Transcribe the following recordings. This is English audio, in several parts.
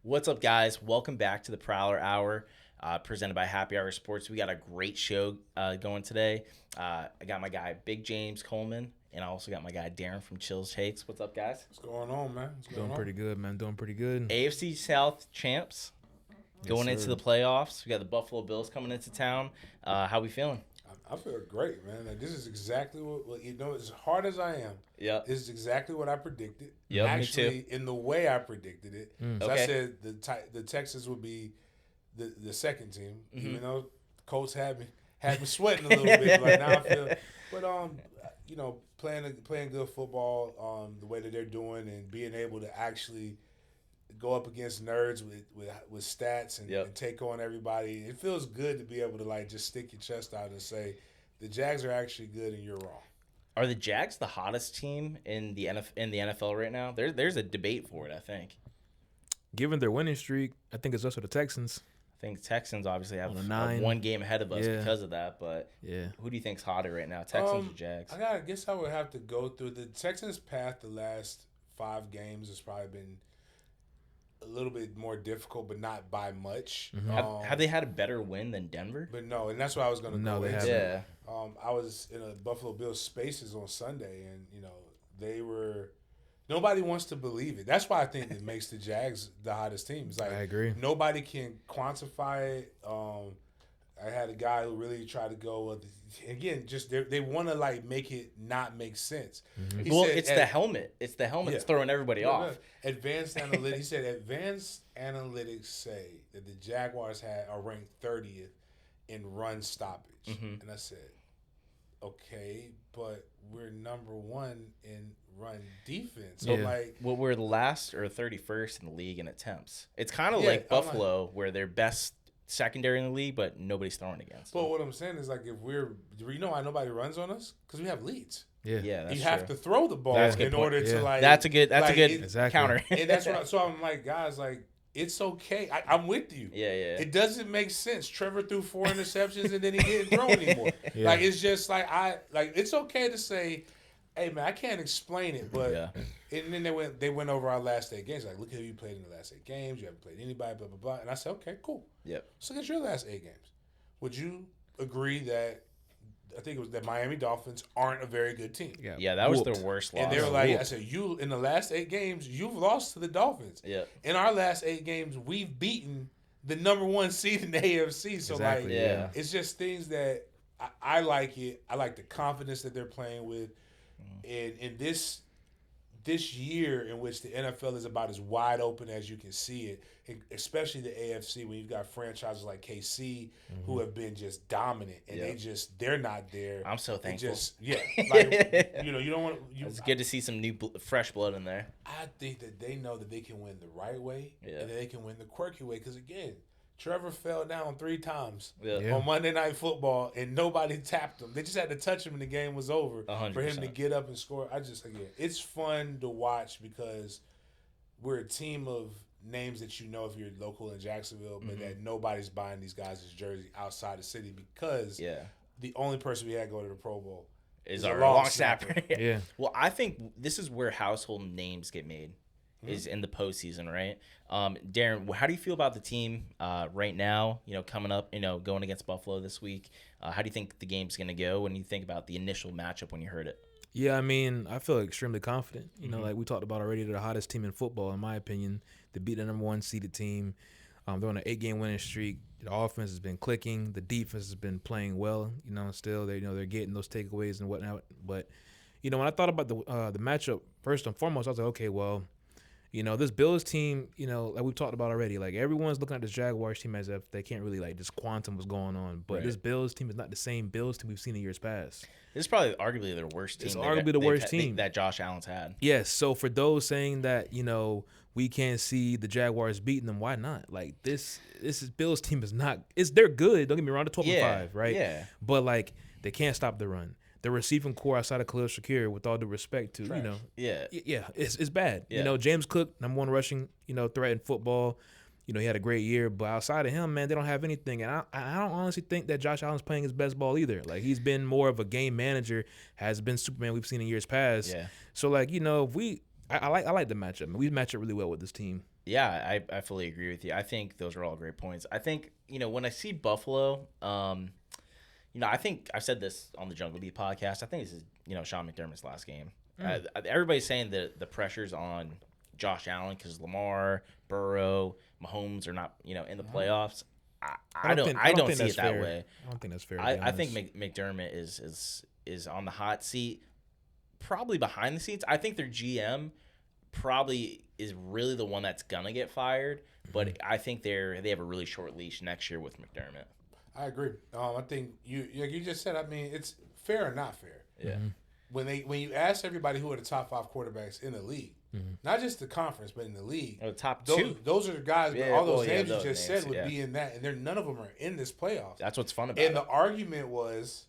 What's up, guys? Welcome back to the Prowler Hour, presented by Happy Hour Sports. We got a great show going today. I got my guy, Big James Coleman, and I also got my guy, Darren from Chills Takes. What's up, guys? What's going on, man? Doing pretty good, man. Doing pretty good. AFC South champs going into the playoffs. We got the Buffalo Bills coming into town. How we feeling? I feel great, man. Like, this is exactly what as hard as I am. Yeah. This is exactly what I predicted. Yep, Actually, me too. in the way I predicted it. So Okay. I said the Texans would be the second team, even though Colts had me sweating a little bit. Like now I feel, but playing good football, the way that they're doing, and being able to actually go up against nerds with stats and take on everybody. It feels good to be able to just stick your chest out and say the Jags are actually good and you're wrong. Are the Jags the hottest team in the NFL right now? There's a debate for it, I think. Given their winning streak, I think it's us or the Texans. I think Texans obviously have 9. one game ahead of us because of that. But who do you think's hotter right now, Texans or Jags? I guess I would have to go through the Texans' path. The last 5 games has probably been a little bit more difficult, but not by much. Have they had a better win than Denver? But no, and that's what I was going to go they into. Yeah. I was in a Buffalo Bills Spaces on Sunday, and they were. Nobody wants to believe it. That's why I think it makes the Jags the hottest team. It's like I agree. Nobody can quantify it. I had a guy who really tried to go again. Just they want to make it not make sense. Well, it's the helmet. It's the helmet that's throwing everybody off. Advanced analytics. He said advanced analytics say that the Jaguars are ranked 30th in run stoppage, and I said, okay, but we're number 1 in run defense. So we're the last or 31st in the league in attempts. It's kind of like Buffalo, where they're best secondary in the league, but nobody's throwing against. But what I'm saying is, if why nobody runs on us? Because we have leads. Yeah, that's you have to throw the ball in order to That's a good counter. And that's what. So I'm like, guys, it's okay. I'm with you. Yeah. It doesn't make sense. Trevor threw 4 interceptions and then he didn't throw anymore. It's just it's okay to say, hey man, I can't explain it, but and then they went over our last 8 games. Look at who you played in the last 8 games. You haven't played anybody, blah blah blah. And I said, okay, cool. Yep. So look at your last 8 games. Would you agree that I think it was that Miami Dolphins aren't a very good team? Yeah, that was their worst loss. And they were I said, you in the last 8 games, you've lost to the Dolphins. Yeah. In our last 8 games, we've beaten the number 1 seed in the AFC. So it's just things that I like it. I like the confidence that they're playing with. And in this year in which the NFL is about as wide open as you can see it, especially the AFC, when you've got franchises like KC who have been just dominant, and they're not there. I'm so thankful. You don't want. It's good to see some new fresh blood in there. I think that they know that they can win the right way, and that they can win the quirky way. Because again, Trevor fell down 3 times on Monday Night Football, and nobody tapped him. They just had to touch him, and the game was over 100%. for him to get up and score. It's fun to watch because we're a team of names that if you're local in Jacksonville, but that nobody's buying these guys' jersey outside the city because the only person we had go to the Pro Bowl is our long snapper. Well, I think this is where household names get made. Is in the postseason, right? Darren, how do you feel about the team right now? Coming up, going against Buffalo this week. How do you think the game's going to go when you think about the initial matchup when you heard it? Yeah, I mean, I feel extremely confident. Like we talked about already, they're the hottest team in football, in my opinion. They beat the number 1 seeded team. They're on an 8-game winning streak. The offense has been clicking. The defense has been playing well. Still they're getting those takeaways and whatnot. But when I thought about the matchup, first and foremost, I was like, okay, well. This Bills team, like we've talked about already, everyone's looking at this Jaguars team as if they can't really, just quantum what's going on. But this Bills team is not the same Bills team we've seen in years past. This is probably arguably their worst team. It's arguably the worst team that Josh Allen's had. Yes. So for those saying that, we can't see the Jaguars beating them, why not? This Bills team is not – they're good. Don't get me wrong. They're 12-5, right? Yeah. But, they can't stop the run. The receiving core outside of Khalil Shakir, with all due respect to, Trash. It's bad. Yeah. James Cook, number 1 rushing, threat in football. He had a great year, but outside of him, man, they don't have anything. And I don't honestly think that Josh Allen's playing his best ball either. He's been more of a game manager, has been Superman we've seen in years past. Yeah. So, if I like the matchup. We match up really well with this team. Yeah, I fully agree with you. I think those are all great points. I think, when I see Buffalo, I think I've said this on the Jungle Beat podcast. I think this is, Sean McDermott's last game. Everybody's saying that the pressure's on Josh Allen because Lamar, Burrow, Mahomes are not, in the playoffs. I don't see it that way. I don't think that's fair. I think McDermott is on the hot seat, probably behind the scenes. I think their GM probably is really the one that's gonna get fired, but I think they have a really short leash next year with McDermott. I agree. I think you just said. I mean, it's fair or not fair. Yeah. When you ask everybody who are the top 5 quarterbacks in the league, not just the conference but in the league, the top 2. Those are the guys. Yeah, all those names you just said would be in that, and none of them are in this playoffs. That's what's fun about it. And the argument was.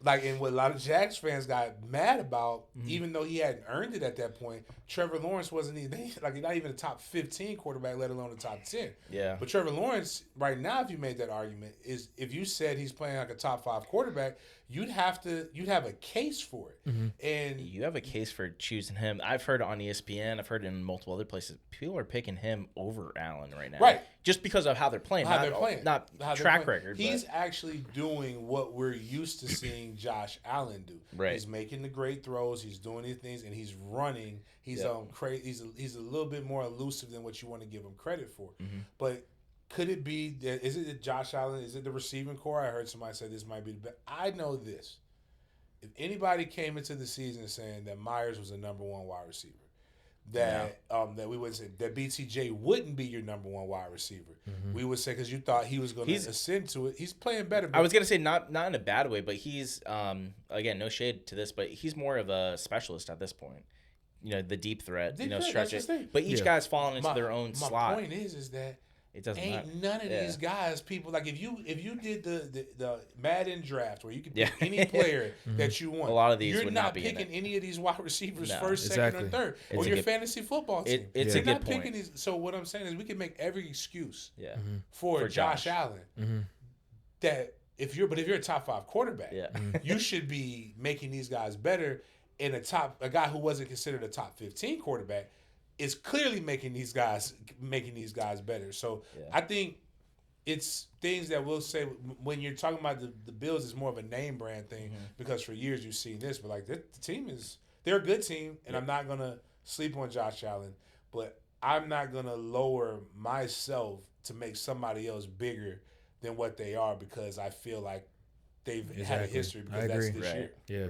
And what a lot of Jags fans got mad about, even though he hadn't earned it at that point, Trevor Lawrence wasn't even not even a top 15 quarterback, let alone a top 10. Yeah. But Trevor Lawrence, right now, if you made that argument, is if you said he's playing like a top 5 quarterback, you'd have a case for it. And you have a case for choosing him. I've heard on ESPN, I've heard in multiple other places, people are picking him over Allen right now. Right. Just because of how they're playing. Not track record. He's actually doing what we're used to seeing Josh Allen do. Right. He's making the great throws. He's doing these things, and he's running. He's crazy. He's a little bit more elusive than what you want to give him credit for. But could it be? Is it Josh Allen? Is it the receiving core? I heard somebody say this might be the best. I know this. If anybody came into the season saying that Myers was a number 1 wide receiver, that we would say that BTJ wouldn't be your number 1 wide receiver. We would say because you thought he was going to ascend to it. He's playing better. I was going to say not in a bad way, but he's again, no shade to this, but he's more of a specialist at this point. The deep threat, stretch it. But each guy's falling into their own slot. My point is that it doesn't ain't none of these guys people like if you did the Madden draft where you could pick any player that you want. A lot of these you're would not not be picking any of these wide receivers No. first, second, or third, or your fantasy football team. It's you're a good not point. picking these. So what I'm saying is we can make every excuse for Josh Allen that if you're a top 5 quarterback, you should be making these guys better. And a guy who wasn't considered a top 15 quarterback is clearly making these guys better. So I think it's things that we'll say when you're talking about the Bills is more of a name brand thing because for years you've seen this, but like the team they're a good team, and I'm not gonna sleep on Josh Allen, but I'm not gonna lower myself to make somebody else bigger than what they are because I feel like they've had a history because that's this year. Yeah.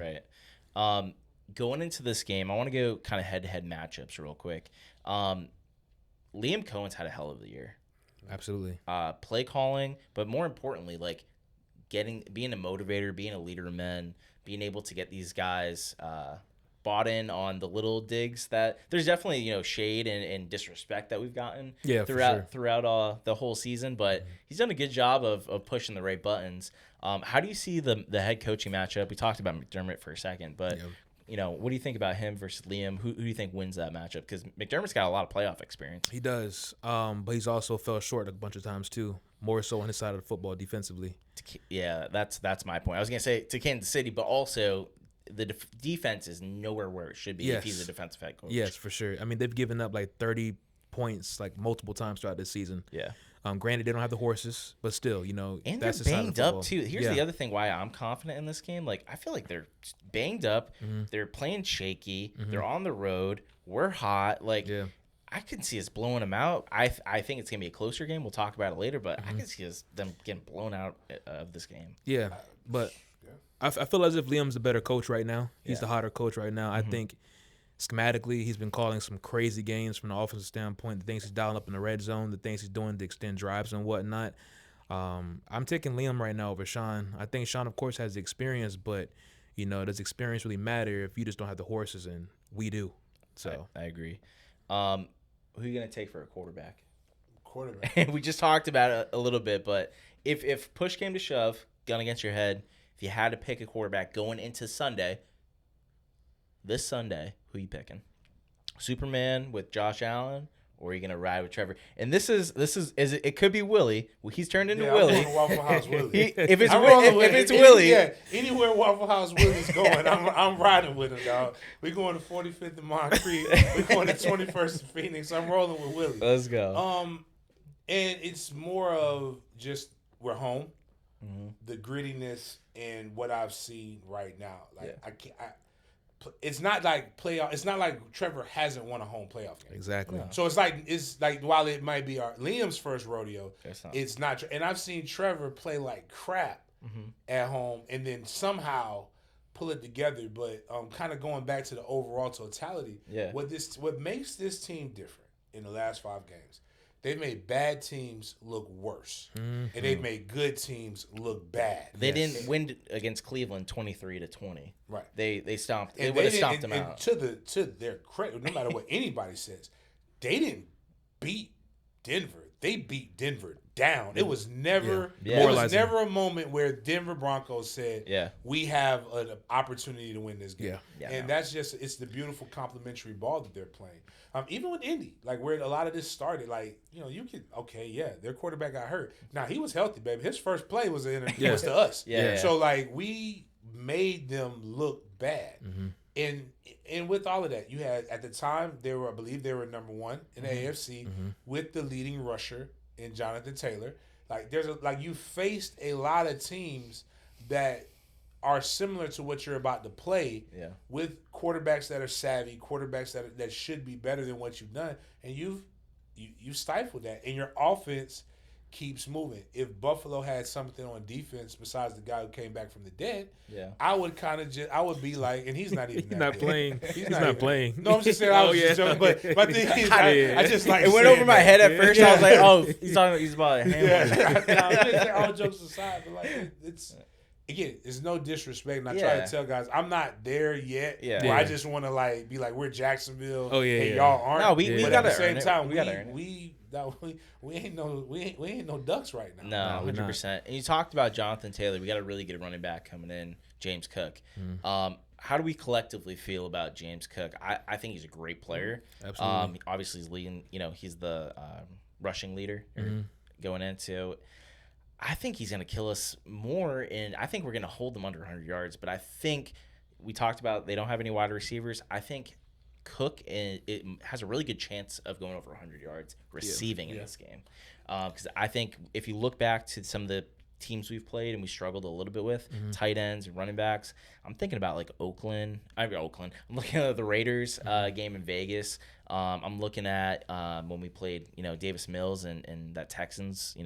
Right. Going into this game, I want to go kind of head-to-head matchups real quick. Liam Cohen's had a hell of a year. Absolutely. Play calling, but more importantly, like being a motivator, being a leader of men, being able to get these guys bought in on the little digs that there's definitely shade and disrespect that we've gotten throughout the whole season, but he's done a good job of pushing the right buttons. How do you see the head coaching matchup? We talked about McDermott for a second, but what do you think about him versus Liam? Who do you think wins that matchup? Because McDermott's got a lot of playoff experience. He does, but he's also fell short a bunch of times too. More so on his side of the football defensively. Yeah, that's my point. I was gonna say to Kansas City, but also the defense is nowhere where it should be if he's a defensive head coach. Yes, for sure. I mean, they've given up like 30 points like multiple times throughout this season. Yeah. Granted, they don't have the horses, but still, and that's they're banged up too. Here's the other thing why I'm confident in this game. Like, I feel like they're banged up. They're playing shaky. They're on the road. We're hot. Like, I can see us blowing them out. I think it's gonna be a closer game. We'll talk about it later, but I can see them getting blown out of this game. Yeah, but I feel as if Liam's the better coach right now. He's the hotter coach right now. I think schematically, he's been calling some crazy games from the offensive standpoint. The things he's dialing up in the red zone, the things he's doing to extend drives and whatnot. I'm taking Liam right now over Sean. I think Sean, of course, has the experience, but does experience really matter if you just don't have the horses? And we do. So I agree. Who are you gonna take for a quarterback? Quarterback. We just talked about it a little bit, but if push came to shove, gun against your head, if you had to pick a quarterback going into this Sunday, who you picking? Superman with Josh Allen or are you gonna ride with Trevor? And this is it could be Willie. Well, he's turned into I'm Willie. going to Waffle House Willie. If it's Willie, Willie, anywhere Waffle House Willie's going, I'm riding with him, dog. We going to 45th and Moncrief. We going to 21st and Phoenix. I'm rolling with Willie. Let's go. And it's more of just we're home. Mm-hmm. The grittiness and what I've seen right now, like it's not like playoff. It's not like Trevor hasn't won a home playoff game. Exactly. No. So it's like while it might be Liam's first rodeo, it's not. And I've seen Trevor play like crap at home, and then somehow pull it together. But kind of going back to the overall totality, what makes this team different in the last 5 games. They've made bad teams look worse, and they've made good teams look bad. They didn't win against Cleveland 23-20. Right. They stomped. They would have stomped them out. To their credit, no matter what anybody says, they didn't beat Denver. They beat Denver down. It was never there was never a moment where Denver Broncos said, we have an opportunity to win this game. That's just it's the beautiful complementary ball that they're playing. Even with Indy, like where a lot of this started, like, you could their quarterback got hurt. Now he was healthy, baby. His first play was was to us. So like we made them look bad. And with all of that, you had at the time I believe they were number 1 in the AFC with the leading rusher in Jonathan Taylor. Like you faced a lot of teams that are similar to what you're about to play with quarterbacks that are savvy, quarterbacks that should be better than what you've done, and you stifled that, and your offense keeps moving. If Buffalo had something on defense besides the guy who came back from the dead, I would I would be like, and he's not even he's not playing. He's not playing. No, I'm just saying I was just joking, but my thing is I just like it went over my head at first. I was like, he's about to handle all jokes aside, but like it's. Again, it's no disrespect, and I try to tell guys I'm not there yet. Where I just want to be like we're Jacksonville, and y'all aren't. No, we but gotta at the same time, we ain't no ducks right now. No, 100%. And you talked about Jonathan Taylor. We got a really good running back coming in, James Cook. How do we collectively feel about James Cook? I think he's a great player. Absolutely. Obviously, he's leading. He's the rushing leader going into. I think he's going to kill us more, and I think we're going to hold them under 100 yards. But I think we talked about they don't have any wide receivers. I think Cook it has a really good chance of going over 100 yards receiving in this game. Because I think if you look back to some of the teams we've played and we struggled a little bit with, tight ends and running backs, I'm thinking about like Oakland. I'm looking at the Raiders game in Vegas. I'm looking at when we played, Davis Mills and that Texans,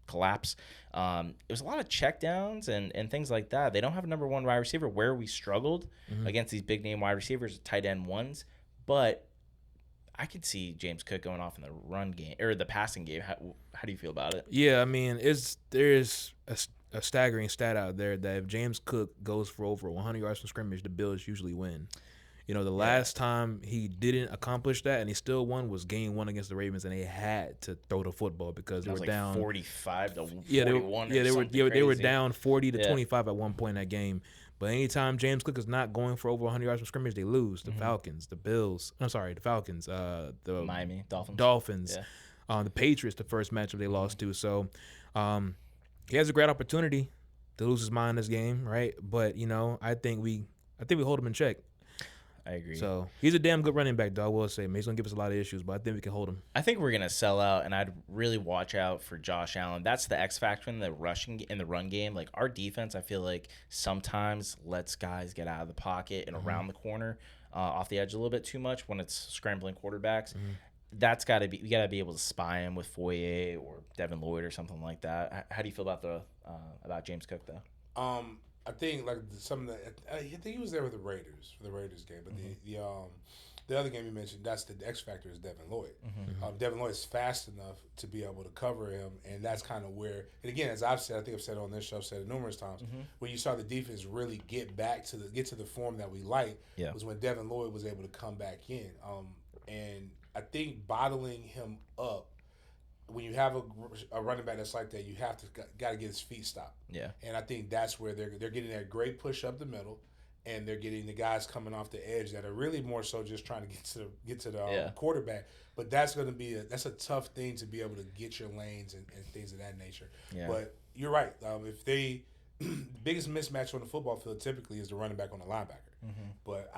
collapse. It was a lot of checkdowns and things like that. They don't have a number 1 wide receiver where we struggled against these big name wide receivers, tight end ones. But I could see James Cook going off in the run game or the passing game. How do you feel about it? Yeah, I mean, there's a staggering stat out there that if James Cook goes for over 100 yards from scrimmage, the Bills usually win. The last time he didn't accomplish that and he still won was game 1 against the Ravens, and they had to throw the football because they were down 45 to 41. They were down 40 to 25 at one point in that game. But anytime James Cook is not going for over 100 yards from scrimmage, they lose. The Falcons, the Bills. I'm sorry, the Falcons. The Miami Dolphins. The Patriots, the first matchup they lost to. So he has a great opportunity to lose his mind this game, right? But I think we hold him in check. I agree. So he's a damn good running back, though. I will say, man, he's gonna give us a lot of issues, but I think we can hold him. I think we're gonna sell out, and I'd really watch out for Josh Allen. That's the X factor in the run game. Like our defense, I feel like sometimes lets guys get out of the pocket and around the corner, off the edge a little bit too much when it's scrambling quarterbacks. That's gotta be. We gotta be able to spy him with Foye or Devin Lloyd or something like that. How do you feel about James Cook though? I think I think he was there with the Raiders for the Raiders game, but the other game you mentioned, that's the X factor is Devin Lloyd. Devin Lloyd is fast enough to be able to cover him, and that's kind of where. And again, as I've said, I think I've said it on this show, I've said it numerous times. When you saw the defense really get to the form that we like, was when Devin Lloyd was able to come back in. And I think bottling him up. When you have a running back that's like that, you have to got to get his feet stopped. Yeah. And I think that's where they're getting that great push up the middle. and they're getting the guys coming off the edge that are really more so just trying to get to the quarterback. But that's going to be that's a tough thing to be able to get your lanes and things of that nature. Yeah. But you're right. If they the biggest mismatch on the football field typically is the running back on the linebacker. Mm-hmm. But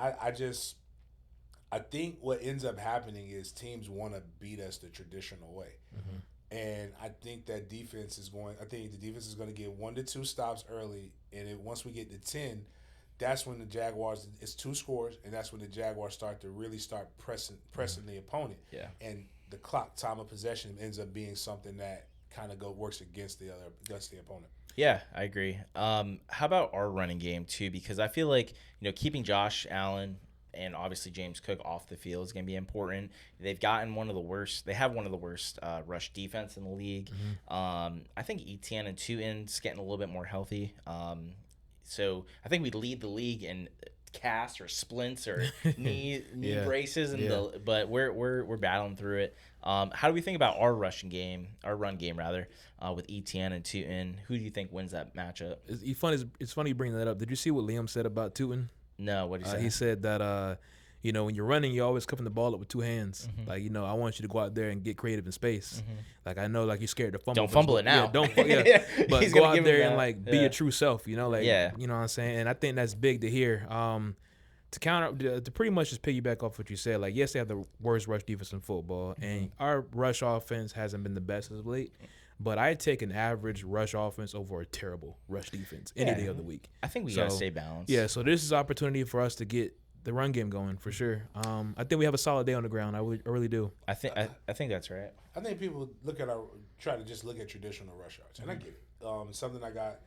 I think what ends up happening is teams want to beat us the traditional way. Mm-hmm. And I think that the defense is going to get 1 to 2 stops early, and once we get to 10, that's when the Jaguars, it's 2 scores, and that's when the Jaguars start pressing the opponent. Yeah. And the clock, time of possession, ends up being something that kind of works against the opponent. Yeah, I agree. How about our running game too? Because I feel like keeping Josh Allen and obviously James Cook off the field is going to be important. They've gotten one of the worst. They have one of the worst rush defense in the league. Mm-hmm. I think Etienne and Tutin's getting a little bit more healthy. So I think we lead the league in casts or splints or knee braces, but we're battling through it. How do we think about our run game with Etienne and Tutin? Who do you think wins that matchup? It's funny you bring that up. Did you see what Liam said about Tutin? No, what did he say? He said that when you're running, you're always cupping the ball up with 2 hands. Mm-hmm. Like, I want you to go out there and get creative in space. Mm-hmm. Like, I know, like, you're scared to fumble. Don't fumble it now. Yeah, but go out there and, be your true self, you know what I'm saying? And I think that's big to hear. To pretty much just piggyback off what you said, like, yes, they have the worst rush defense in football, and our rush offense hasn't been the best as of late. But I take an average rush offense over a terrible rush defense any day of the week. I think we got to stay balanced. Yeah, so this is an opportunity for us to get the run game going for sure. I think we have a solid day on the ground. I really do. I think that's right. I think people try to just look at traditional rush yards, and I get it. Something I got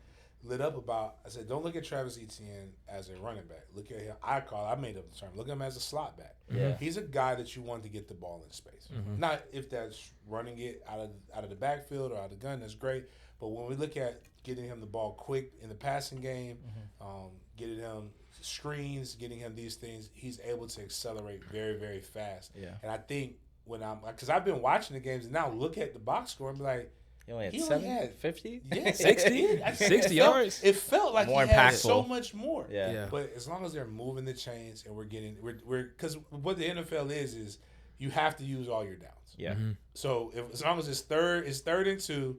lit up about. I said, don't look at Travis Etienne as a running back. Look at him. I made up the term. Look at him as a slot back. Yeah. He's a guy that you want to get the ball in space. Mm-hmm. Not if that's running it out of the backfield or out of the gun. That's great. But when we look at getting him the ball quick in the passing game, getting him screens, getting him these things, he's able to accelerate very, very fast. Yeah. And I think because I've been watching the games and now look at the box score and be like, he only had 50? Yeah, 60? 60 yards? It felt like more he had impactful. so much more. Yeah. But as long as they're moving the chains and we're because what the NFL is you have to use all your downs. Yeah. Mm-hmm. So as long as it's third and 2,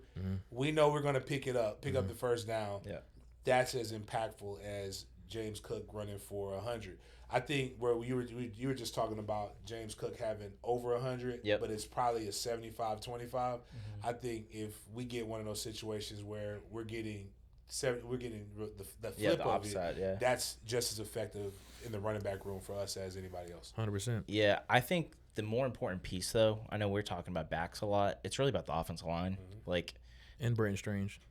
we know we're going to pick up the first down. Yeah. That's as impactful as James Cook running for 100. I think where you were just talking about James Cook having over 100, but it's probably a 75-25. I think if we get one of those situations where we're getting the flip of it, that's just as effective in the running back room for us as anybody else. 100%. Yeah, I think the more important piece, though, I know we're talking about backs a lot. It's really about the offensive line, and Brenton Strange.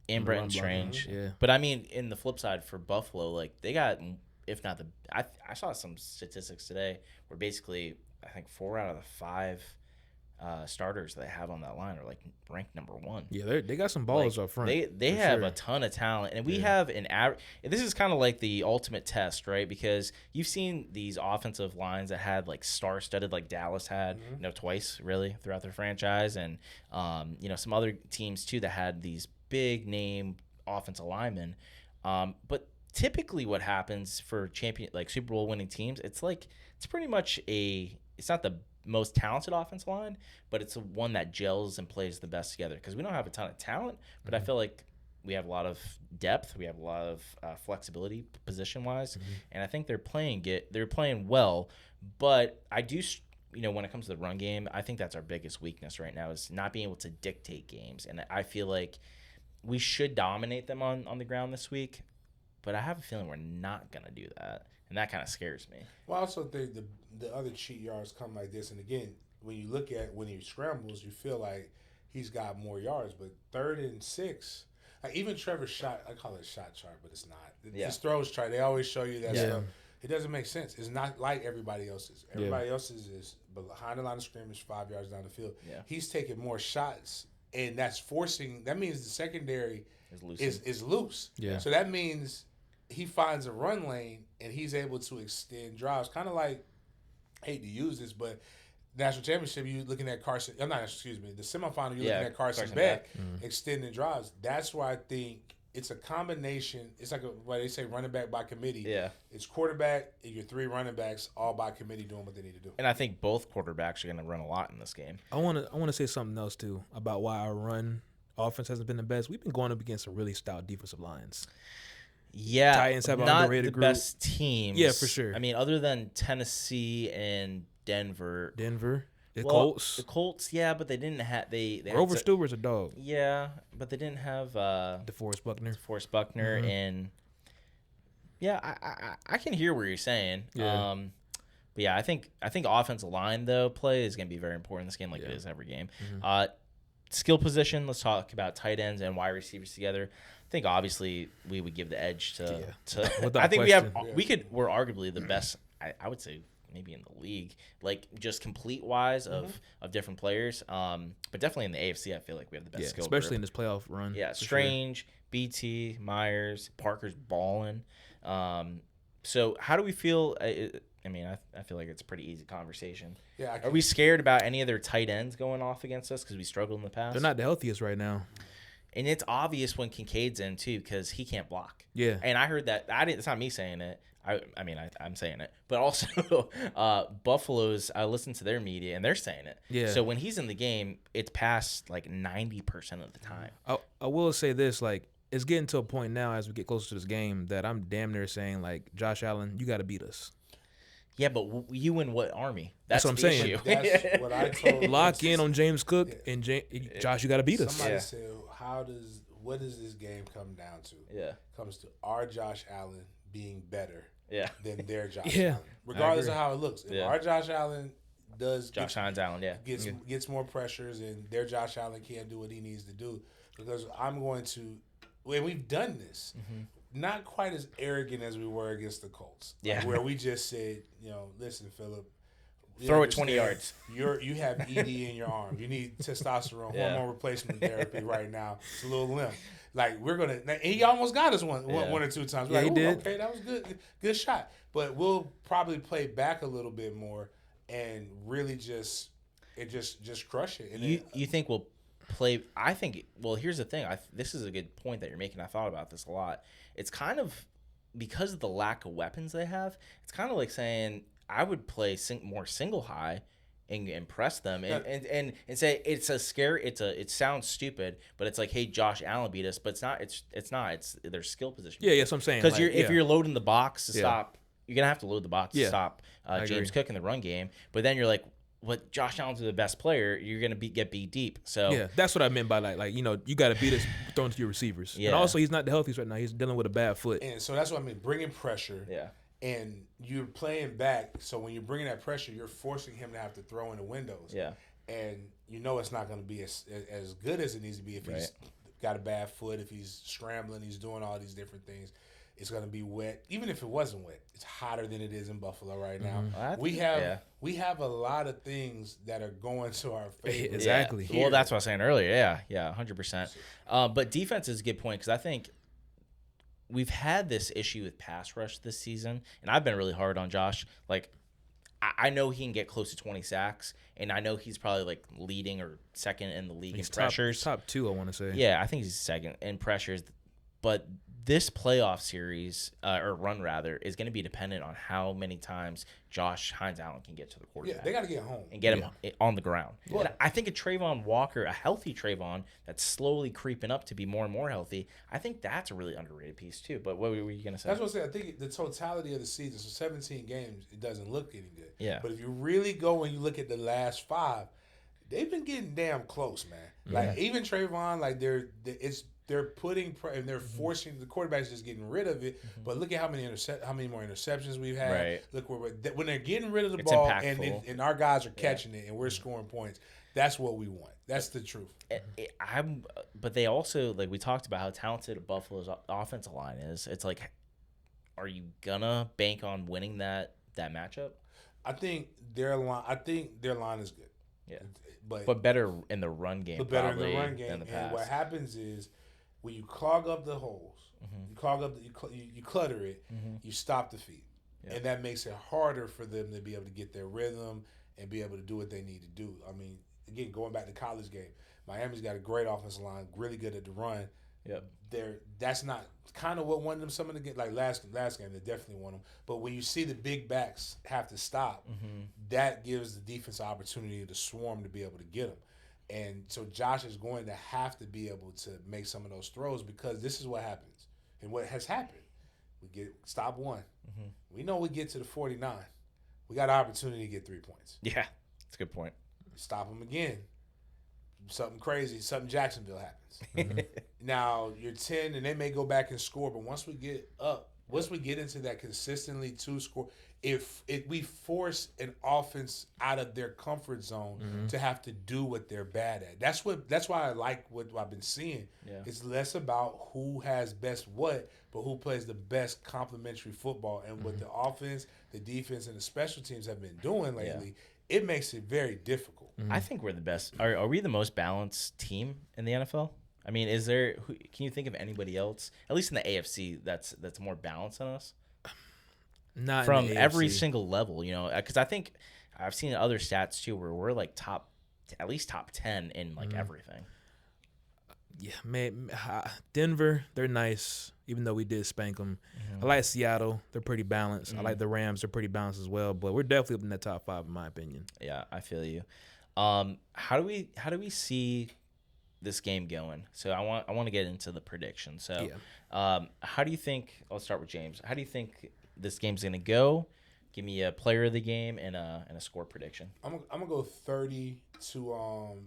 And Brenton Strange. Yeah. But I mean, in the flip side for Buffalo, they got, if not I saw some statistics today where basically I think 4 out of the 5 starters they have on that line are ranked number 1. Yeah, they got some ballers up front. They have a ton of talent, and we have an average. This is kind of like the ultimate test, right? Because you've seen these offensive lines that had star-studded, like Dallas had, twice really throughout their franchise, and some other teams too that had these big name offensive linemen. But typically, what happens for Super Bowl winning teams, it's pretty much it's not the most talented offensive line, but it's the one that gels and plays the best together. Because we don't have a ton of talent, but I feel like we have a lot of depth, we have a lot of flexibility position wise, and I think they're playing well. But I do, when it comes to the run game, I think that's our biggest weakness right now is not being able to dictate games, and I feel like we should dominate them on the ground this week. But I have a feeling we're not going to do that, and that kind of scares me. Well, I also think the other cheat yards come like this. And, again, when you look at when he scrambles, you feel like he's got more yards. But 3rd and 6, even Trevor's shot, I call it a shot chart, but it's not. His throws chart, they always show you that stuff. It doesn't make sense. It's not like everybody else's. Everybody else's is behind the line of scrimmage, 5 yards down the field. Yeah. He's taking more shots, and that means the secondary is loose. Yeah. So that means he finds a run lane and he's able to extend drives. Kind of like, I hate to use this, but national championship, you're looking at the semifinal, you're looking at Carson Beck extending drives. That's why I think it's a combination. It's like what they say, running back by committee. Yeah. It's quarterback and your 3 running backs all by committee doing what they need to do. And I think both quarterbacks are going to run a lot in this game. I want to say something else too about why our run offense hasn't been the best. We've been going up against some really stout defensive lines. Yeah, Titans have an not underrated the group. best teams. Yeah, for sure. I mean, other than Tennessee and Denver. The Well, Colts. The Colts, yeah, but they didn't have they. Grover Stewart's a dog. Yeah, but they didn't have DeForest Buckner. Mm-hmm. And yeah, I can hear what you're saying. Yeah. But yeah, I think offensive line though play is going to be very important in this game, like it is every game. Mm-hmm. Skill position. Let's talk about tight ends and wide receivers together. I think obviously we would give the edge to. I think we're arguably the best. I would say maybe in the league, like just complete wise of different players. But definitely in the AFC, I feel like we have the best skill especially group. in this playoff run. Yeah, Strange, BT, Myers, Parker's balling. So how do we feel? I mean, I feel like it's a pretty easy conversation. Yeah, are we scared about any of their tight ends going off against us because we struggled in the past? They're not the healthiest right now. And it's obvious when Kincaid's in too because he can't block. Yeah. And I heard that. It's not me saying it. I mean, I'm saying it. But also, Buffalo's, I listen to their media, and they're saying it. Yeah. So when he's in the game, it's past like 90% of the time. I will say this, like, it's getting to a point now as we get closer to this game that I'm damn near saying, like, Josh Allen, you got to beat us. Yeah, but you in what army? That's what I'm saying. Issue. That's what I told. Lock in on James Cook and Josh. You got to beat us. Somebody said, what does this game come down to? Yeah, it comes to our Josh Allen being better. Yeah. Than their Josh Yeah. Allen, regardless of how it looks. If our Josh Allen gets more pressures, and their Josh Allen can't do what he needs to do, because I'm going to. When we've done this. Not quite as arrogant as we were against the Colts. Yeah. Where we just said, listen, Phillip. Throw it 20 yards. You have ED in your arm. You need testosterone hormone replacement therapy right now. It's a little limp. Like, we're going to – he almost got us one or two times. We're he did. Okay, that was good shot. But we'll probably play back a little bit more and really just crush it. And you think we'll play – I think – well, here's the thing. This is a good point that you're making. I thought about this a lot. It's kind of because of the lack of weapons they have, it's kind of like saying I would play more single high and impress them and say it's a scare. It sounds stupid, but it's like, hey, Josh Allen beat us, but it's not. It's their skill position. Yeah, that's what I'm saying. Because if you're loading the box to stop, you're gonna have to load the box to stop James agree. Cook in the run game. But then you're like, what? Josh Allen's the best player. You're gonna get beat deep. So yeah, that's what I meant by like you got to beat us throwing to your receivers. Yeah. And also he's not the healthiest right now. He's dealing with a bad foot. And so that's what I mean. Bringing pressure. Yeah. And you're playing back. So when you're bringing that pressure, you're forcing him to have to throw in the windows. Yeah. And it's not going to be as good as it needs to be if he's got a bad foot, if he's scrambling, he's doing all these different things. It's going to be wet. Even if it wasn't wet, it's hotter than it is in Buffalo right now. We have a lot of things that are going to our favor. Exactly. Yeah. Well, that's what I was saying earlier. Yeah, 100%. But defense is a good point because I think we've had this issue with pass rush this season, and I've been really hard on Josh. Like, I know he can get close to 20 sacks, and I know he's probably like leading or second in the league in pressures. Top 2, I want to say. Yeah, I think he's second in pressures. But this playoff series, or run rather, is going to be dependent on how many times Josh Allen can get to the quarterback. Yeah, they got to get home and get him on the ground. Yeah. And I think a Trayvon Walker, a healthy Trayvon that's slowly creeping up to be more and more healthy, I think that's a really underrated piece too. But what were you going to say? That's what I said. I think the totality of the season, so 17 games, it doesn't look any good. Yeah. But if you really go and you look at the last 5, they've been getting damn close, man. Like, even Trayvon, like they're putting and they're forcing the quarterback's just getting rid of it. But look at how many more interceptions we've had. Right. Look when they're getting rid of the ball and our guys are catching it and we're scoring points. That's what we want. That's the truth. But they also, like we talked about how talented Buffalo's offensive line is. It's like, are you gonna bank on winning that matchup? I think their line is good. Yeah. But better in the run game. But better in probably the run game. than the pass. And what happens is when you clog up the holes, you clog up, you clutter it, you stop the feed, and that makes it harder for them to be able to get their rhythm and be able to do what they need to do. I mean, again, going back to college game, Miami's got a great offensive line, really good at the run. Yep. That's not kind of what won them some of the game. Like last game, they definitely won them. But when you see the big backs have to stop, that gives the defense an opportunity to swarm to be able to get them. And so Josh is going to have to be able to make some of those throws because this is what happens. And what has happened, we get stop one. We know we get to the 49. We got an opportunity to get 3 points. Yeah, that's a good point. Stop them again. Something crazy, something Jacksonville happens. Now, you're 10, and they may go back and score, but once we get into that consistently 2-score, if we force an offense out of their comfort zone to have to do what they're bad at. That's why I like what I've been seeing. Yeah. It's less about who has best what, but who plays the best complementary football. And what the offense, the defense, and the special teams have been doing lately, it makes it very difficult. I think we're the best. Are we the most balanced team in the NFL? I mean, can you think of anybody else, at least in the AFC, that's more balanced than us? Not From in the every AFC. single level, because I think I've seen other stats too where we're like at least top 10 in like everything. Yeah, man, Denver, they're nice, even though we did spank them. I like Seattle. They're pretty balanced. I like the Rams. They're pretty balanced as well. But we're definitely up in that top 5, in my opinion. Yeah, I feel you. How do we see this game going? So I want to get into the prediction. So, how do you think? I'll start with James. How do you think this game's gonna go? Give me a player of the game and a score prediction. I'm gonna go 30 to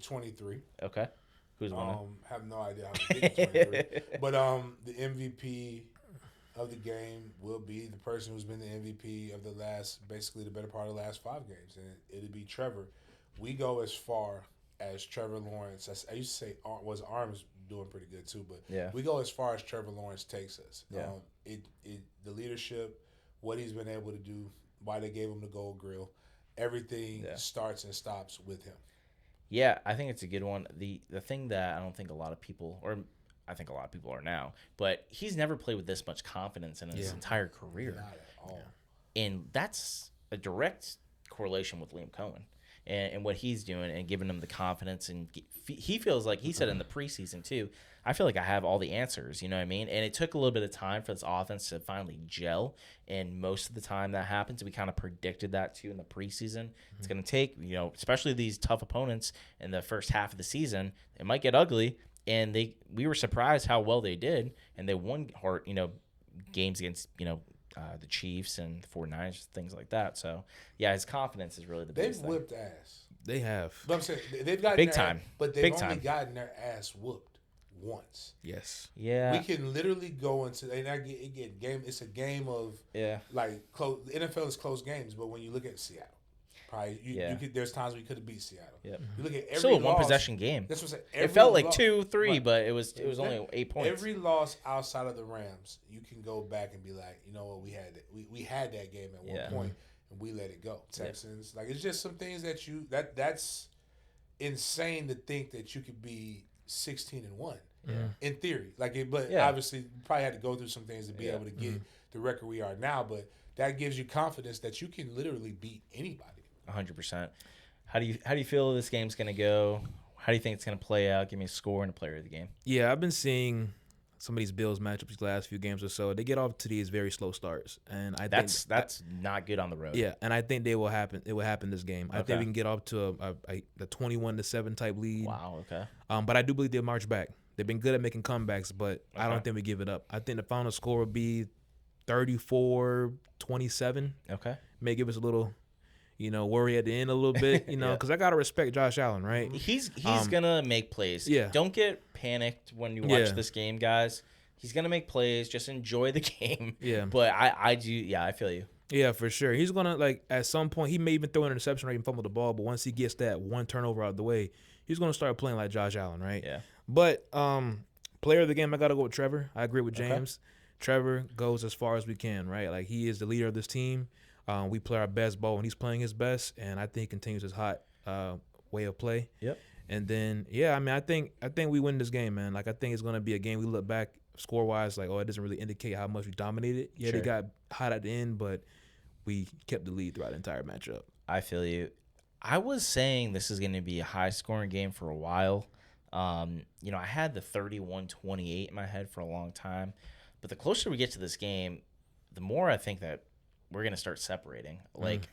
23. Okay. Who's winning? Have no idea how to get to 23. But the MVP of the game will be the person who's been the MVP of basically the better part of the last 5 games, and it'll be Trevor. We go as far as Trevor Lawrence. I used to say Arm's doing pretty good too, but we go as far as Trevor Lawrence takes us. Yeah. The leadership, what he's been able to do, why they gave him the gold grill, everything starts and stops with him. Yeah, I think it's a good one. The thing that I don't think a lot of people, or I think a lot of people are now, but he's never played with this much confidence in his entire career. Not at all. And that's a direct correlation with Liam Cohen and what he's doing and giving him the confidence. And he feels like, he said in the preseason too, I feel like I have all the answers, you know what I mean? And it took a little bit of time for this offense to finally gel. And most of the time that happens, we kind of predicted that too in the preseason. It's going to take, especially these tough opponents in the first half of the season, it might get ugly. And we were surprised how well they did. And they won games against, the Chiefs and the 49ers, things like that. So, yeah, his confidence is really the biggest thing. They've whipped ass. They have. But I'm saying they've gotten Big their time. ass, but they've Big only time. gotten their ass whooped once. Yes. Yeah. We can literally go into game. It's a game of like close. The NFL is close games, but when you look at Seattle, probably you could. There's times we could have beat Seattle. Yep. You look at every still a loss, 1-possession game. That's what I'm saying. It felt like loss, 2-3, right. but it was only 8 points. Every loss outside of the Rams, you can go back and be like, you know what, we had that game at one point and we let it go. Texans, like it's just some things that's insane to think that you could be 16-1 in theory. Obviously you probably had to go through some things to be able to get the record we are now, but that gives you confidence that you can literally beat anybody. 100%. How do you feel this game's gonna go? How do you think it's gonna play out? Give me a score and a player of the game. Yeah, I've been seeing some of these Bills matchups these last few games or so. They get off to these very slow starts, and I think that's not good on the road. Yeah, and I think they will happen. It will happen this game. I think we can get off to a 21-7 type lead. Wow. Okay. But I do believe they'll march back. They've been good at making comebacks, but I don't think we give it up. I think the final score will be 34-27. Okay. May give us a little, worry at the end a little bit, because I gotta respect Josh Allen, right? He's gonna make plays. Yeah. Don't get panicked when you watch this game, guys. He's gonna make plays. Just enjoy the game. Yeah. But I do. Yeah, I feel you. Yeah, for sure. He's gonna at some point he may even throw an interception or even fumble the ball, but once he gets that one turnover out of the way, he's gonna start playing like Josh Allen, right? Yeah. But player of the game, I gotta go with Trevor. I agree with James. Okay. Trevor goes as far as we can, right? Like he is the leader of this team. We play our best ball when he's playing his best, and I think he continues his hot way of play. Yep. And then I think we win this game, man. Like I think it's gonna be a game we look back score wise, like it doesn't really indicate how much we dominated. Yeah, They got hot at the end, but we kept the lead throughout the entire matchup. I feel you. I was saying this is going to be a high-scoring game for a while. I had the 31-28 in my head for a long time, but the closer we get to this game, the more I think that we're going to start separating. Like,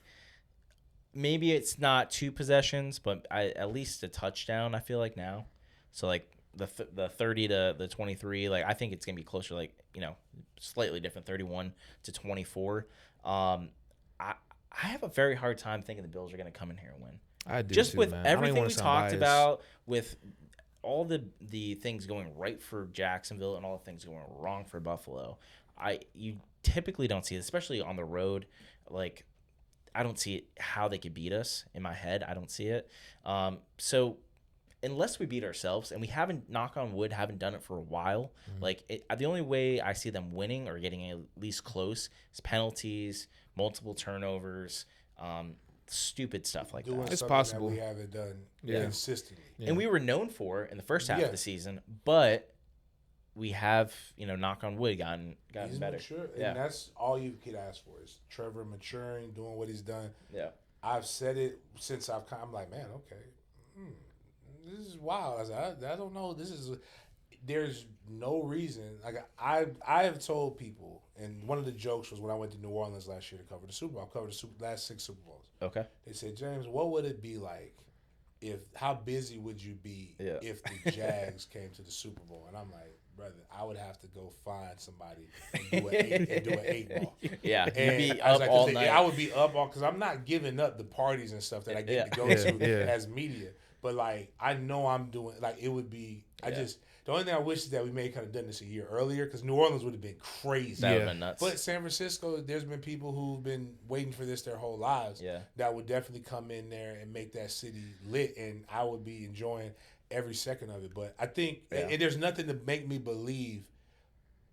maybe it's not 2 possessions, but at least a touchdown, I feel like now. So, like, the 30 to the 23, like, I think it's going to be closer, like, slightly different, 31-24. I have a very hard time thinking the Bills are going to come in here and win. I do Just too, with man. everything we talked about, with all the things going right for Jacksonville and all the things going wrong for Buffalo, you typically don't see it, especially on the road. Like, I don't see how they could beat us. In my head, I don't see it. So unless we beat ourselves, and we haven't, knock on wood, haven't done it for a while, the only way I see them winning or getting at least close is penalties, multiple turnovers, stupid stuff like that. It's possible. That we haven't done consistently. Yeah. And we were known for in the first half of the season, but we have, knock on wood, gotten He's better. Mature, and that's all you could ask for is Trevor maturing, doing what he's done. Yeah. I've said it since I'm like, man, okay, this is wild. I don't know. There's no reason. Like, I have told people, and one of the jokes was when I went to New Orleans last year to cover the Super Bowl. I covered the last 6 Super Bowls. Okay. They said, James, what would it be like how busy would you be if the Jags came to the Super Bowl? And I'm like, brother, I would have to go find somebody and do an 8 ball. Yeah, and you'd be up all night. I would be up all, because I'm not giving up the parties and stuff that I get to go to as media. But, like, I know I'm doing, like, it would be, the only thing I wish is that we may have kind of done this a year earlier, because New Orleans would have been crazy. That would have been nuts. But San Francisco, there's been people who've been waiting for this their whole lives that would definitely come in there and make that city lit, and I would be enjoying every second of it. But I think and there's nothing to make me believe,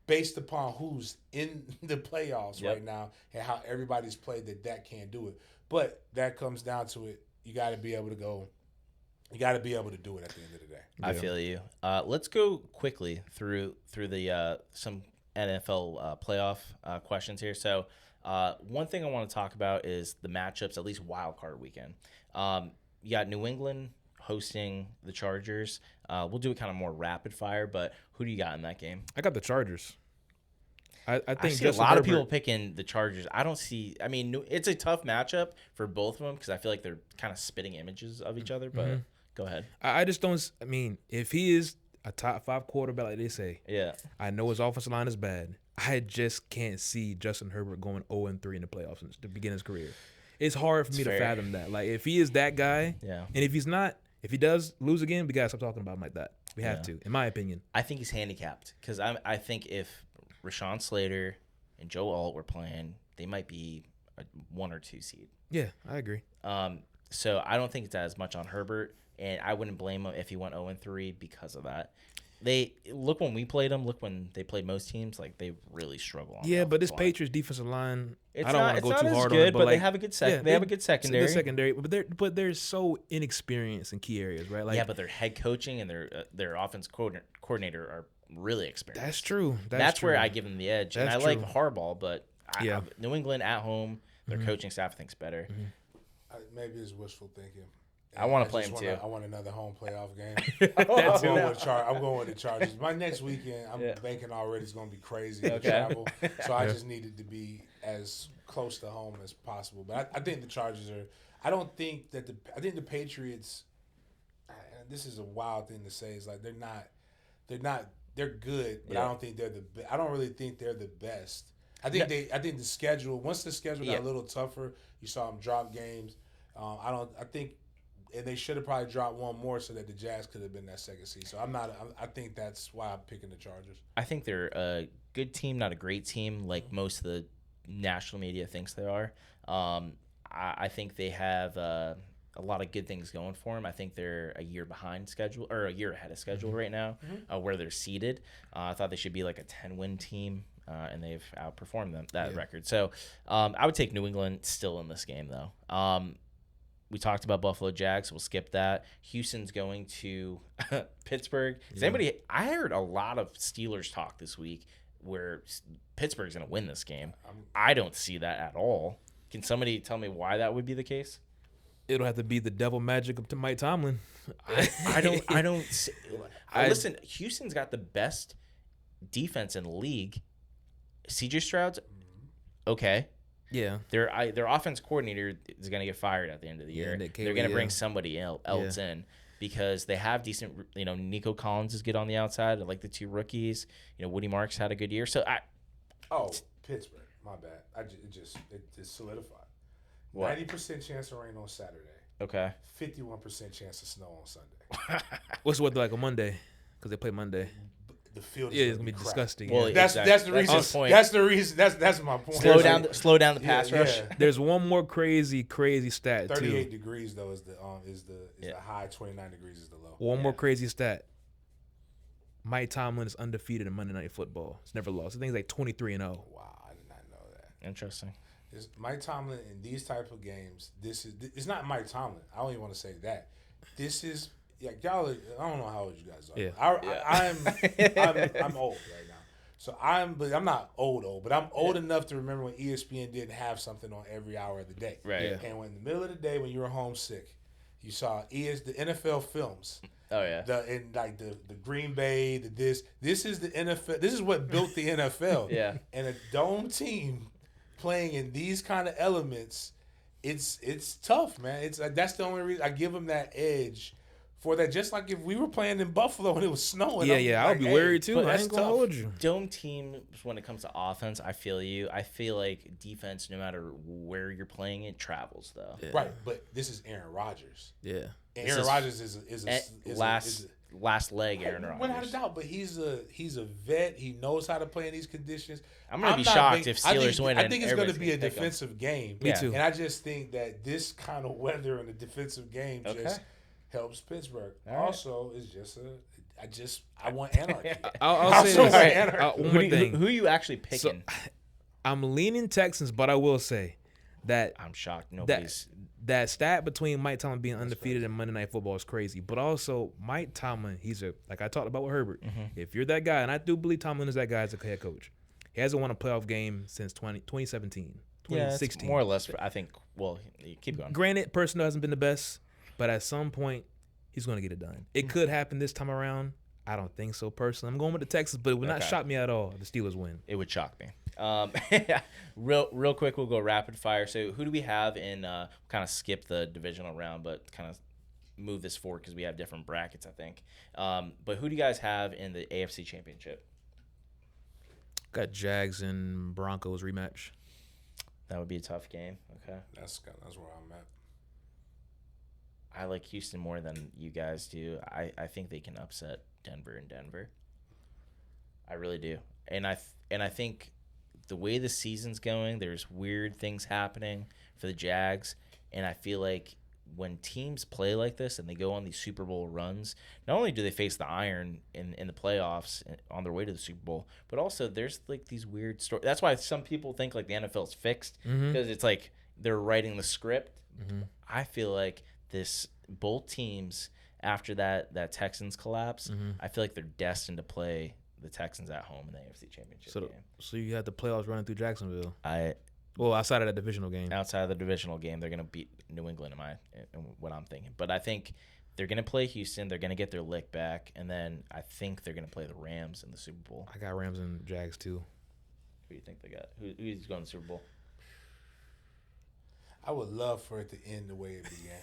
based upon who's in the playoffs right now and how everybody's played, that can't do it. But that comes down to it. You got to be able to go. You got to be able to do it at the end of the day. I feel you. Let's go quickly through the some NFL playoff questions here. So one thing I want to talk about is the matchups, at least Wildcard weekend. You got New England hosting the Chargers. We'll do it kind of more rapid fire, but who do you got in that game? I got the Chargers. I think see a lot of people picking the Chargers. I don't see. I mean, it's a tough matchup for both of them because I feel like they're kind of spitting images of each other. But go ahead. I just don't. I mean, if he is a top 5 quarterback, like they say, I know his offensive line is bad. I just can't see Justin Herbert going 0-3 in the playoffs to begin his career. It's hard for me to fathom that. Like, if he is that guy, and if he's not, if he does lose again, we gotta stop talking about him like that. We have to, in my opinion. I think he's handicapped because I think if Rashawn Slater and Joe Alt were playing, they might be a 1 or 2 seed. Yeah, I agree. So I don't think it's as much on Herbert, and I wouldn't blame him if he went 0-3 because of that. They look when we played them. Look when they played most teams. Like, they really struggle. On but this Patriots defensive line, I don't want to go too hard good, on it, but they have a good they have a good secondary. They're secondary, but they're so inexperienced in key areas, right? Like, but their head coaching and their offense coordinator are really experienced. That's true. That's where I give them the edge. That's and I like Harbaugh, but New England at home, their coaching staff thinks better. Maybe it's wishful thinking. I want to play him too. I want another home playoff game. I'm going with the Chargers. My next weekend, I'm banking already. It's going to be crazy to travel. So I just needed to be as close to home as possible. But I think the Chargers are. I think the Patriots. This is a wild thing to say. It's like they're good, but I don't think they're I don't really think they're the best. I think the schedule. Once the schedule got a little tougher, you saw them drop games. And they should have probably dropped one more so that the Jazz could have been that second seed. So I think that's why I'm picking the Chargers. I think they're a good team, not a great team, like most of the national media thinks they are. I think they have a lot of good things going for them. I think they're a year behind schedule, or a year ahead of schedule right now, where they're seeded. I thought they should be like a 10-win team, and they've outperformed that record. So I would take New England still in this game, though. We talked about Buffalo Jags. We'll skip that. Houston's going to Pittsburgh. I heard a lot of Steelers talk this week where Pittsburgh's going to win this game. I don't see that at all. Can somebody tell me why that would be the case? It'll have to be the devil magic of Mike Tomlin. Listen, Houston's got the best defense in the league. CJ Stroud's okay. Yeah. Their offense coordinator is going to get fired at the end of the year. They're going to bring somebody else in because they have decent. Nico Collins is good on the outside. I like the 2 rookies. Woody Marks had a good year. So Pittsburgh. My bad. It just solidified. What? 90% chance of rain on Saturday. Okay. 51% chance of snow on Sunday. What's the weather like on Monday? Because they play Monday. The field is it's gonna be crap. disgusting. Well, That's the reason. That's the reason. That's my point. Slow down the pass rush. There's one more crazy stat 38 too. degrees though is the high. 29 degrees is the low. One more crazy stat. Mike Tomlin is undefeated in Monday Night Football. It's never lost. I think it's like 23-0. Wow, I did not know that. Interesting. Mike Tomlin in these type of games. It's not Mike Tomlin. I don't even want to say that. This is y'all. I don't know how old you guys are. Yeah. I'm old right now. So I'm not old, but I'm old enough to remember when ESPN didn't have something on every hour of the day. Right. Yeah. And when in the middle of the day when you were homesick, you saw the NFL films. Oh yeah. The Green Bay, this is the NFL. This is what built the NFL. Yeah. And a dome team playing in these kind of elements, it's tough, man. That's the only reason I give them that edge for that. Just like if we were playing in Buffalo and it was snowing. I would be worried too. I ain't gonna hold you. Dome teams, when it comes to offense, I feel you. I feel like defense, no matter where you're playing it, travels though. Yeah. Right, but this is Aaron Rodgers. Yeah. And Aaron Rodgers is last leg Aaron Rodgers. Without a doubt, but he's a vet. He knows how to play in these conditions. I'm gonna be shocked if Steelers win. I think it's gonna be a defensive game. Me too. And I just think that this kind of weather in a defensive game just helps Pittsburgh. Also, it's just I want anarchy. I'll say this. One more thing. Who are you actually picking? So, I'm leaning Texans, but I will say that I'm shocked nobody's. That stat between Mike Tomlin being undefeated in Monday Night Football is crazy. But also, Mike Tomlin, like I talked about with Herbert. Mm-hmm. If you're that guy, and I do believe Tomlin is that guy as a head coach, he hasn't won a playoff game since 2017, 2016. Yeah, more or less. I think. Well, keep going. Granted, personnel hasn't been the best, but at some point, he's going to get it done. It could happen this time around. I don't think so personally. I'm going with the Texans, but it would not shock me at all if the Steelers win. It would shock me. Real quick, we'll go rapid fire. So who do we have in kind of skip the divisional round, but kind of move this forward because we have different brackets, I think. But who do you guys have in the AFC Championship? Got Jags and Broncos rematch. That would be a tough game. Okay. That's where I'm at. I like Houston more than you guys do. I think they can upset Denver in Denver. I really do. And I think the way the season's going, there's weird things happening for the Jags, and I feel like when teams play like this and they go on these Super Bowl runs, not only do they face the iron in the playoffs on their way to the Super Bowl, but also there's like these weird stories. That's why some people think like the NFL's fixed because it's like they're writing the script. Mm-hmm. I feel like both teams after that Texans collapse, I feel like they're destined to play the Texans at home in the AFC Championship game. So you had the playoffs running through Jacksonville. Outside of that divisional game. Outside of the divisional game, they're going to beat New England in what I'm thinking. But I think they're going to play Houston. They're going to get their lick back, and then I think they're going to play the Rams in the Super Bowl. I got Rams and Jags too. Who do you think they got? Who's going to the Super Bowl? I would love for it to end the way it began.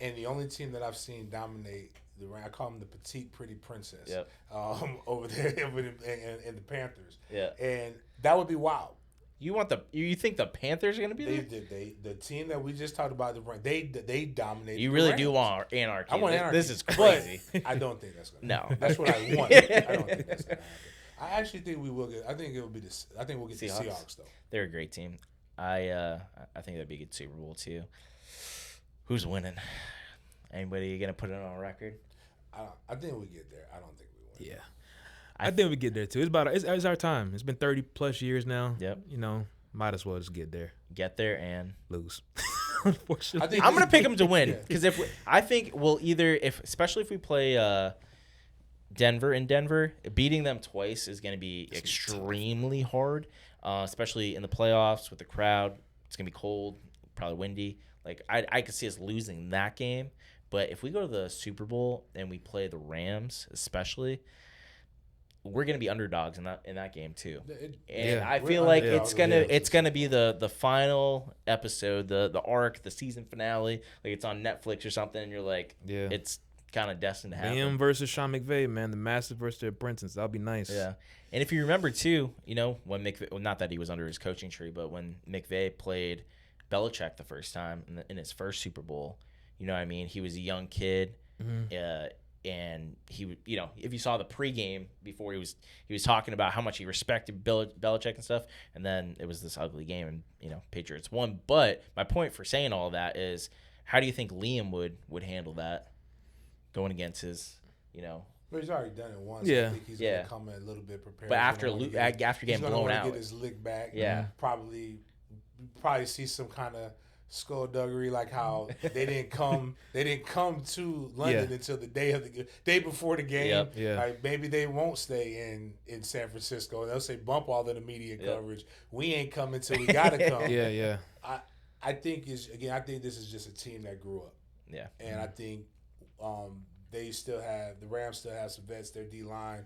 And the only team that I've seen dominate I call them the petite, pretty princess. Yep. Over there in the Panthers. Yeah. And that would be wild. You think the Panthers are going to be there? The team that we just talked about, they dominated. You really do want anarchy. I want anarchy. This is crazy. I don't think that's going to happen. No. That's what I want. I don't think that's going to happen. I actually think we will get. I think we'll get the Seahawks though. They're a great team. I think that'd be a good Super Bowl too. Who's winning? Anybody gonna put it on record? I think we get there. I don't think we win. Yeah, I think we get there too. It's our time. It's been 30 plus years now. Yep. Might as well just get there. Get there and lose. Unfortunately, I'm gonna pick them to win because especially if we play Denver in Denver, beating them twice is gonna be extremely hard, especially in the playoffs with the crowd. It's gonna be cold. probably windy. Like I could see us losing that game. But if we go to the Super Bowl and we play the Rams, especially, we're gonna be underdogs in that game too. And I feel like it's gonna be the final episode, the arc, the season finale. Like it's on Netflix or something, and you're like, it's kind of destined to happen. Liam versus Sean McVay, man, the Master versus the Apprentice. That'll be nice. Yeah. And if you remember too, when McVay, well, not that he was under his coaching tree, but when McVay played Belichick the first time in his first Super Bowl, you know what I mean? He was a young kid, and he, if you saw the pregame before, he was talking about how much he respected Belichick and stuff, and then it was this ugly game, and Patriots won. But my point for saying all of that is, how do you think Liam would handle that going against his, Well, he's already done it once. Yeah. I think he's gonna come in a little bit prepared. But after getting blown out, get his lick back. Yeah, probably see some kind of skullduggery, like how they didn't come to London until the day before the game. Yep. Yeah. Like maybe they won't stay in San Francisco. They'll say bump all of the media coverage. We ain't coming till we gotta come. Yeah. I think this is just a team that grew up. Yeah. And I think the Rams still have some vets. Their D line.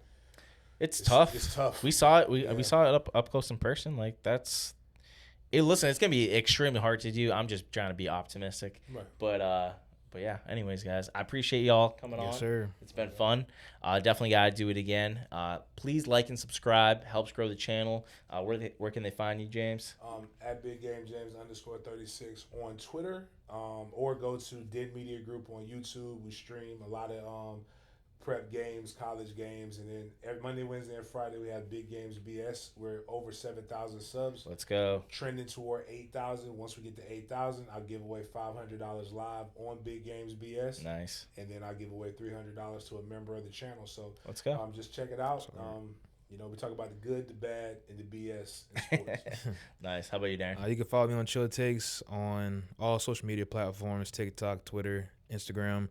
It's tough. It's tough. We saw it. We saw it up close in person. Like that's. Listen, it's gonna be extremely hard to do. I'm just trying to be optimistic. Right. But yeah. Anyways, guys, I appreciate y'all coming on. Yes, sir. It's been fun. Definitely gotta do it again. Please like and subscribe. Helps grow the channel. Where can they find you, James? At Big Game James _36 on Twitter. Or go to Did Media Group on YouTube. We stream a lot of prep games, college games, and then every Monday, Wednesday, and Friday we have Big Games BS. We're over 7,000 subs. Let's go. Trending toward 8,000. Once we get to 8,000, I'll give away $500 live on Big Games BS. Nice. And then I'll give away $300 to a member of the channel. So let's go. Just check it out. We talk about the good, the bad, and the BS in sports. Nice. How about you, Darren? You can follow me on Chill Takes on all social media platforms: TikTok, Twitter, Instagram.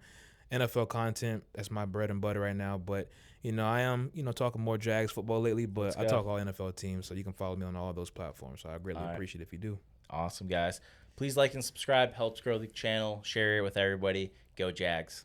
NFL content, that's my bread and butter right now. But, I am, talking more Jags football lately, but I talk all NFL teams, so you can follow me on all those platforms. So I greatly appreciate it if you do. Awesome, guys. Please like and subscribe. Helps grow the channel. Share it with everybody. Go Jags.